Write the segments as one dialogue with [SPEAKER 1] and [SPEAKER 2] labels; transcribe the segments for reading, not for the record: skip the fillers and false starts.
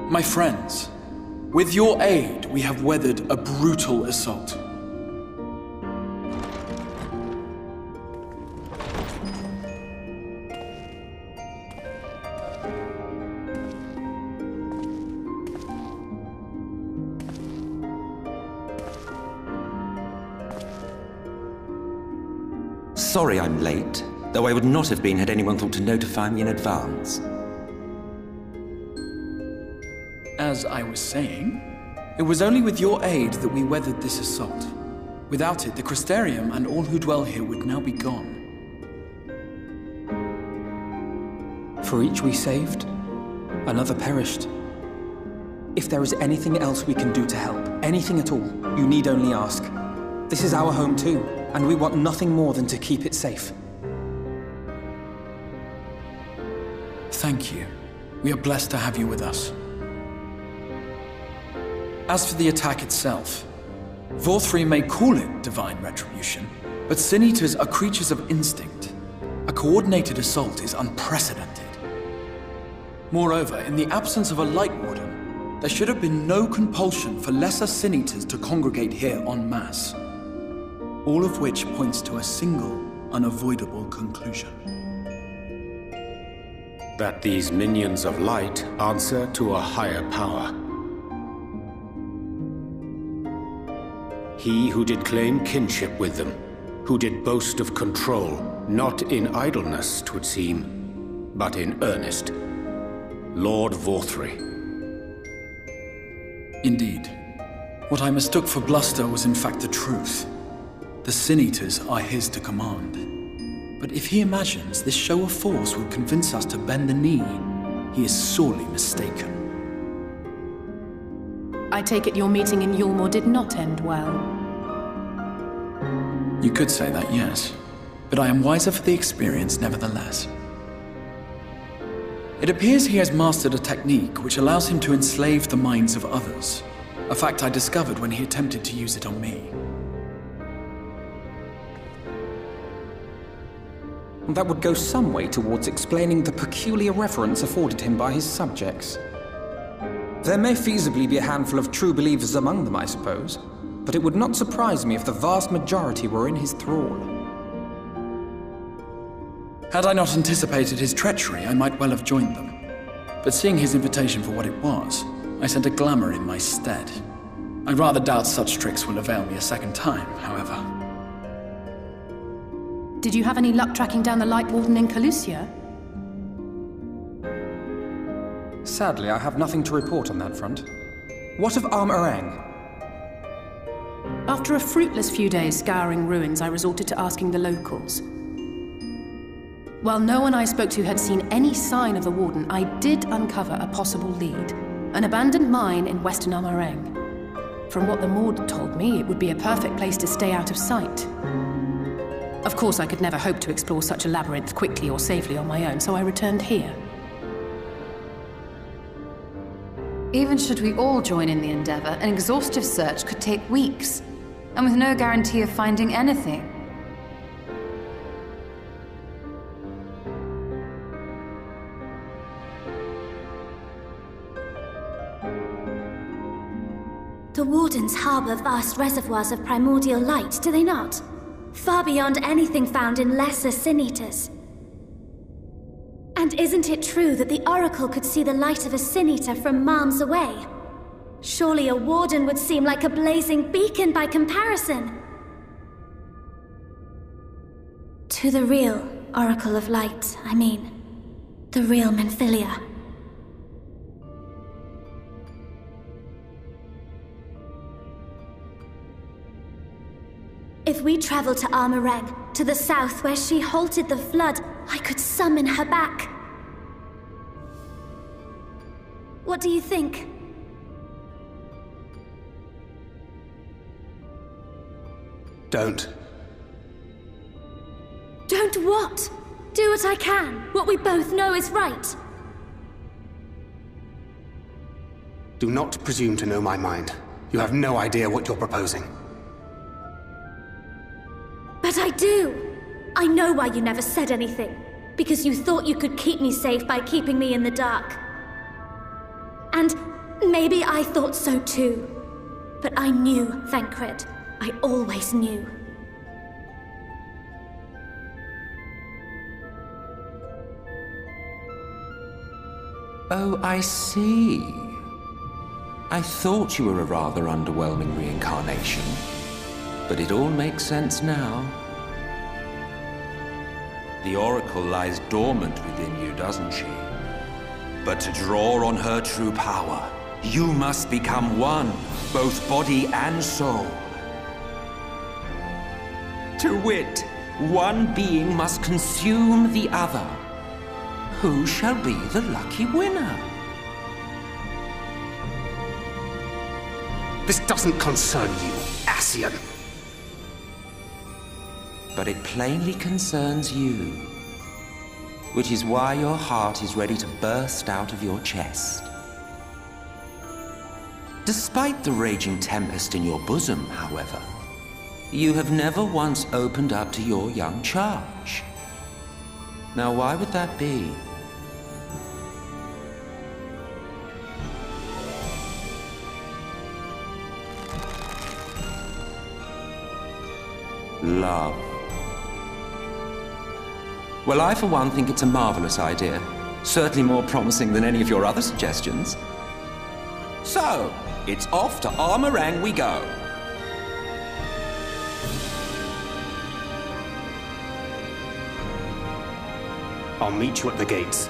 [SPEAKER 1] My friends, with your aid, we have weathered a brutal assault.
[SPEAKER 2] Sorry I'm late, though I would not have been had anyone thought to notify me in advance.
[SPEAKER 1] As I was saying, it was only with your aid that we weathered this assault. Without it, the Crystarium and all who dwell here would now be gone.
[SPEAKER 3] For each we saved, another perished. If there is anything else we can do to help, anything at all, you need only ask. This is our home too, and we want nothing more than to keep it safe.
[SPEAKER 1] Thank you. We are blessed to have you with us. As for the attack itself, FFXIV may call it divine retribution, but Sin Eaters are creatures of instinct. A coordinated assault is unprecedented. Moreover, in the absence of a Light Warden, there should have been no compulsion for lesser Sin Eaters to congregate here en masse. All of which points to a single, unavoidable conclusion.
[SPEAKER 4] That these minions of light answer to a higher power. He who did claim kinship with them, who did boast of control, not in idleness, 'twould seem, but in earnest. Lord FFXIV.
[SPEAKER 1] Indeed. What I mistook for bluster was in fact the truth. The Sin Eaters are his to command. But if he imagines this show of force will convince us to bend the knee, he is sorely mistaken.
[SPEAKER 5] I take it your meeting in Yulmore did not end well.
[SPEAKER 1] You could say that, yes. But I am wiser for the experience nevertheless. It appears he has mastered a technique which allows him to enslave the minds of others. A fact I discovered when he attempted to use it on me.
[SPEAKER 3] That would go some way towards explaining the peculiar reverence afforded him by his subjects. There may feasibly be a handful of true believers among them, I suppose, but it would not surprise me if the vast majority were in his thrall.
[SPEAKER 1] Had I not anticipated his treachery, I might well have joined them. But seeing his invitation for what it was, I sent a glamour in my stead. I rather doubt such tricks will avail me a second time, however.
[SPEAKER 5] Did you have any luck tracking down the Light Warden in Calusia?
[SPEAKER 3] Sadly, I have nothing to report on that front. What of Arm-Arang?
[SPEAKER 5] After a fruitless few days scouring ruins, I resorted to asking the locals. While no one I spoke to had seen any sign of the Warden, I did uncover a possible lead. An abandoned mine in western Arm-Arang. From what the Maud told me, it would be a perfect place to stay out of sight. Of course, I could never hope to explore such a labyrinth quickly or safely on my own, so I returned here.
[SPEAKER 6] Even should we all join in the endeavor, an exhaustive search could take weeks, and with no guarantee of finding anything.
[SPEAKER 7] The Wardens harbor vast reservoirs of primordial light, do they not? Far beyond anything found in lesser Sin Eaters. And isn't it true that the Oracle could see the light of a Sin Eater from miles away? Surely a Warden would seem like a blazing beacon by comparison. To the real Oracle of Light, I mean. The real Menphilia. If we travel to Arm-Arang, to the south where she halted the flood, I could summon her back. What do you think?
[SPEAKER 8] Don't.
[SPEAKER 7] Don't what? Do what I can. What we both know is right.
[SPEAKER 8] Do not presume to know my mind. You have no idea what you're proposing.
[SPEAKER 7] But I do! I know why you never said anything. Because you thought you could keep me safe by keeping me in the dark. And Maybe I thought so too. But I knew, Thancred. I always knew.
[SPEAKER 2] Oh, I see. I thought you were a rather underwhelming reincarnation. But it all makes sense now. The Oracle lies dormant within you, doesn't she? But to draw on her true power, you must become one, both body and soul. To wit, one being must consume the other. Who shall be the lucky winner?
[SPEAKER 8] This doesn't concern you, Ascian.
[SPEAKER 2] But it plainly concerns you. Which is why your heart is ready to burst out of your chest. Despite the raging tempest in your bosom, however, you have never once opened up to your young charge. Now, why would that be? Love. Well, I for one think it's a marvelous idea. Certainly more promising than any of your other suggestions. So, it's off to Armorang we go.
[SPEAKER 8] I'll meet you at the gates.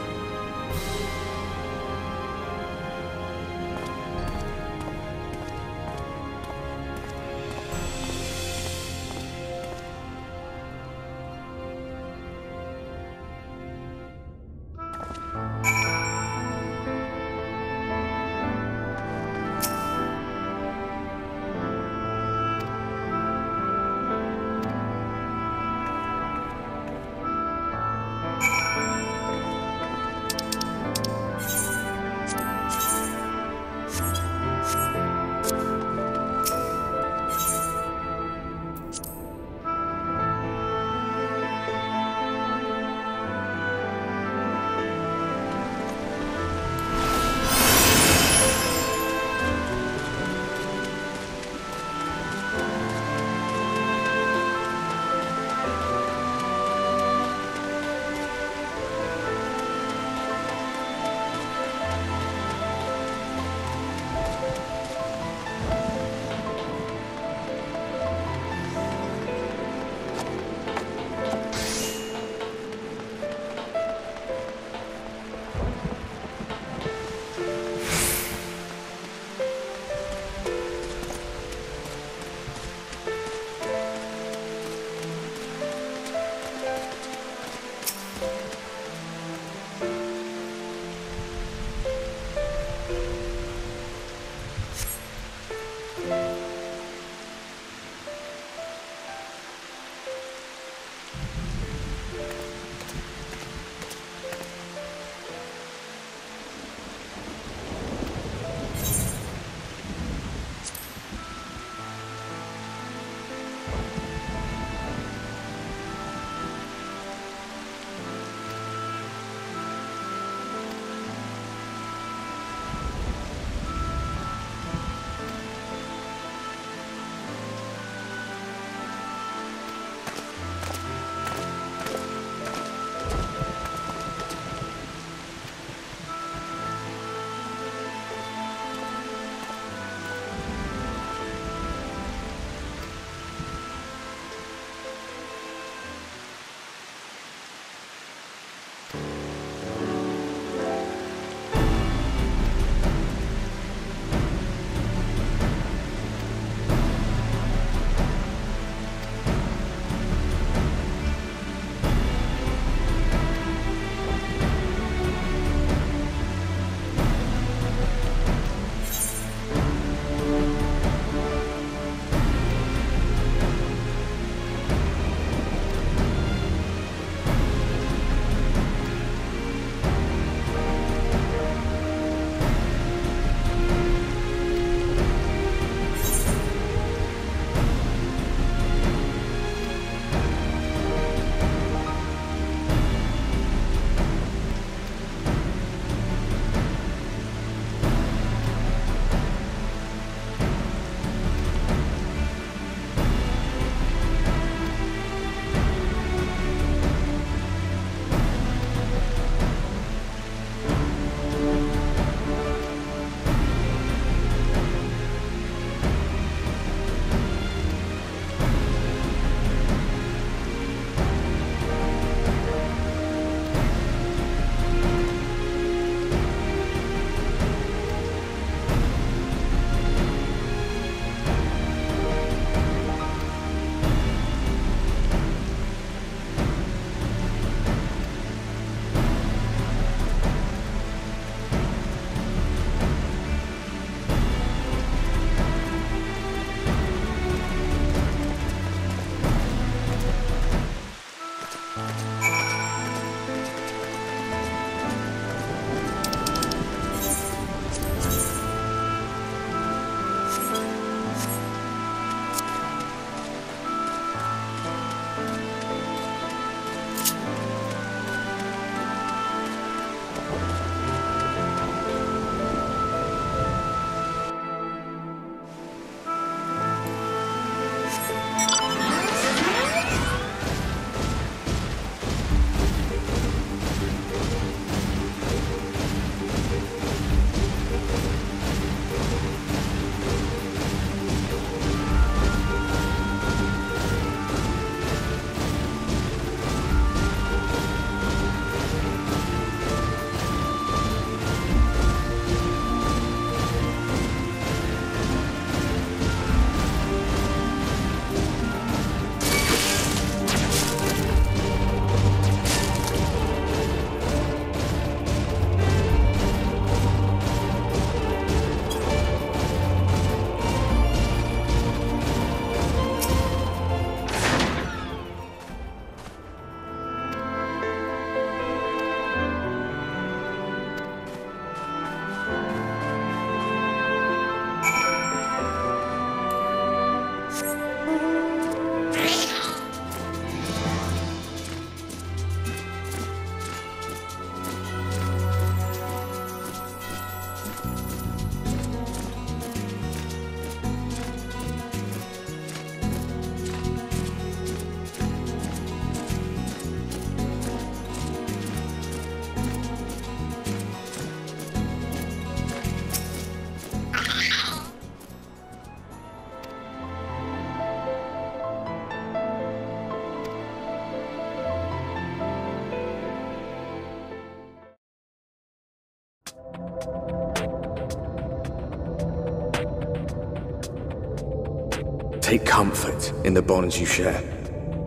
[SPEAKER 9] Take comfort in the bonds you share.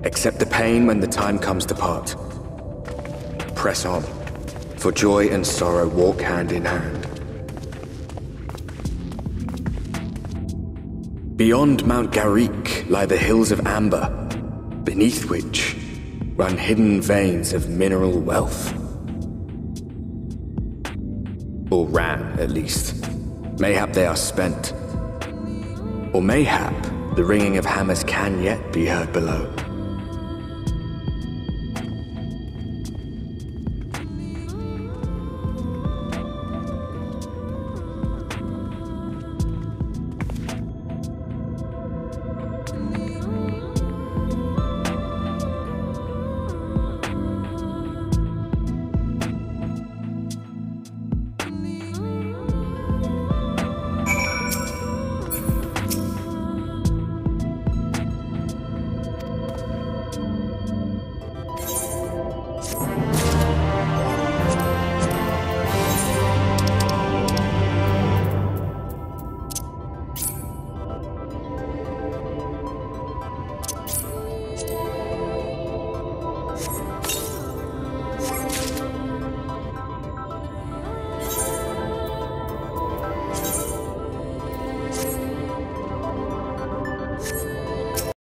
[SPEAKER 9] Accept the pain when the time comes to part. Press on, for joy and sorrow walk hand in hand. Beyond Mount Garrick lie the hills of amber, beneath which run hidden veins of mineral wealth. Or ran, at least. Mayhap they are spent. Or mayhap the ringing of hammers can yet be heard below.